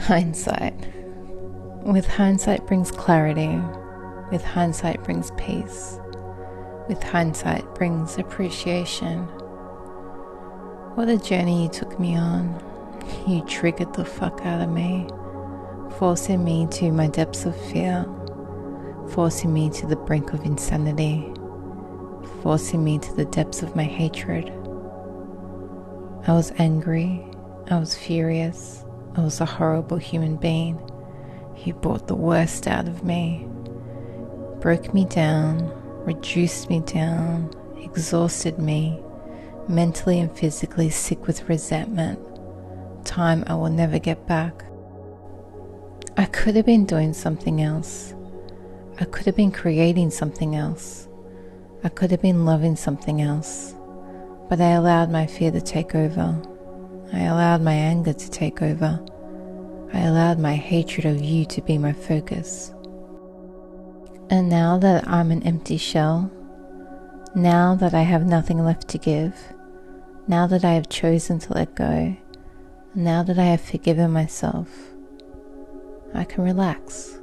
Hindsight. With hindsight brings clarity. With hindsight brings peace. With hindsight brings appreciation. What a journey you took me on. You triggered the fuck out of me, forcing me to my depths of fear, forcing me to the brink of insanity, forcing me to the depths of my hatred. I was angry, I was furious, I was a horrible human being. You brought the worst out of me, broke me down, reduced me down, exhausted me, mentally and physically sick with resentment, time I will never get back. I could have been doing something else. I could have been creating something else. I could have been loving something else. But I allowed my fear to take over. I allowed my anger to take over. I allowed my hatred of you to be my focus. And now that I'm an empty shell, now that I have nothing left to give, now that I have chosen to let go, now that I have forgiven myself, I can relax.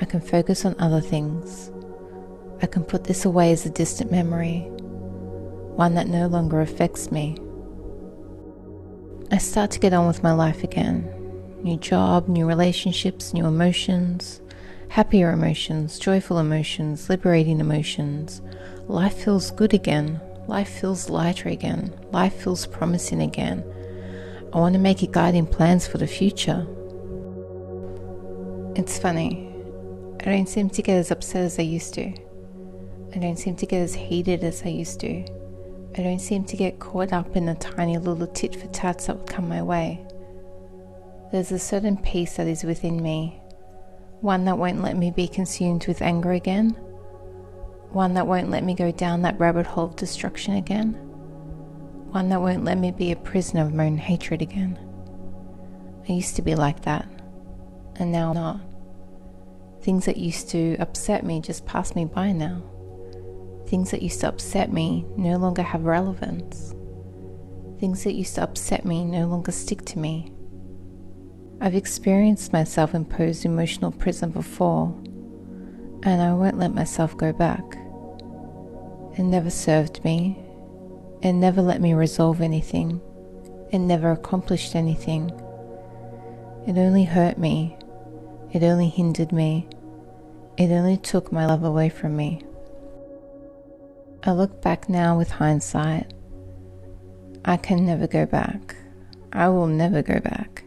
I can focus on other things. I can put this away as a distant memory, one that no longer affects me. I start to get on with my life again. New job, new relationships, new emotions, happier emotions, joyful emotions, liberating emotions. Life feels good again. Life feels lighter again. Life feels promising again. I want to make it guiding plans for the future. It's funny. I don't seem to get as upset as I used to. I don't seem to get as heated as I used to. I don't seem to get caught up in the tiny little tit for tats that would come my way. There's a certain peace that is within me, one that won't let me be consumed with anger again, one that won't let me go down that rabbit hole of destruction again, one that won't let me be a prisoner of my own hatred again. I used to be like that, and now I'm not. Things that used to upset me just pass me by now. Things that used to upset me no longer have relevance. Things that used to upset me no longer stick to me. I've experienced my self-imposed emotional prison before, and I won't let myself go back. It never served me. It never let me resolve anything. It never accomplished anything. It only hurt me. It only hindered me. It only took my love away from me. I look back now with hindsight. I can never go back. I will never go back.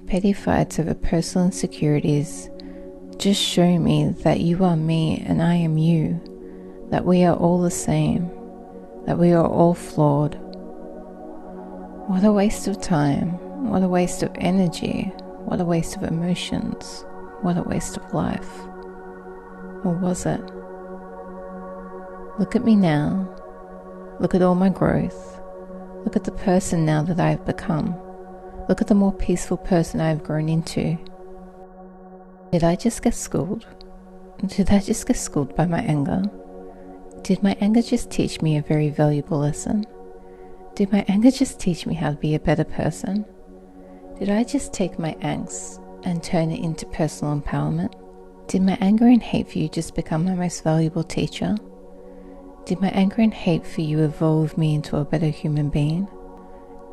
Petty fights over personal insecurities just show me that you are me and I am you, that we are all the same, that we are all flawed. What a waste of time, what a waste of energy, what a waste of emotions, what a waste of life. Or was it? Look at me now. Look at all my growth. Look at the person now that I have become. Look at the more peaceful person I have grown into. Did I just get schooled? Did I just get schooled by my anger? Did my anger just teach me a very valuable lesson? Did my anger just teach me how to be a better person? Did I just take my angst and turn it into personal empowerment? Did my anger and hate for you just become my most valuable teacher? Did my anger and hate for you evolve me into a better human being?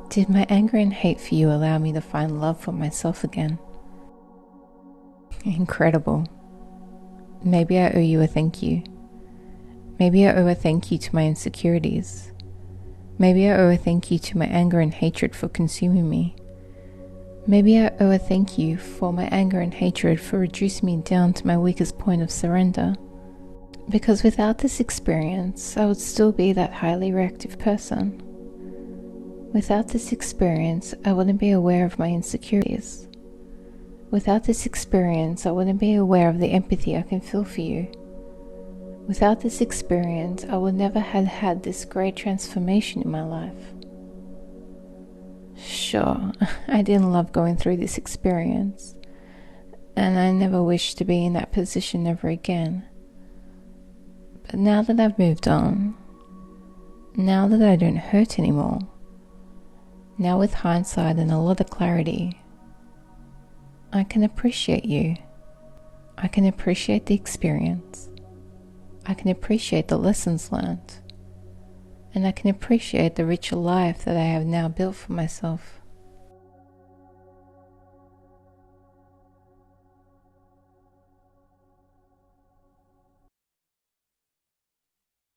Did my anger and hate for you allow me to find love for myself again? Incredible. Maybe I owe you a thank you. Maybe I owe a thank you to my insecurities. Maybe I owe a thank you to my anger and hatred for consuming me. Maybe I owe a thank you for my anger and hatred for reducing me down to my weakest point of surrender. Because without this experience, I would still be that highly reactive person. Without this experience, I wouldn't be aware of my insecurities. Without this experience, I wouldn't be aware of the empathy I can feel for you. Without this experience, I would never have had this great transformation in my life. Sure, I didn't love going through this experience, and I never wished to be in that position ever again. But now that I've moved on, now that I don't hurt anymore, now with hindsight and a lot of clarity, I can appreciate you. I can appreciate the experience. I can appreciate the lessons learned. And I can appreciate the richer life that I have now built for myself.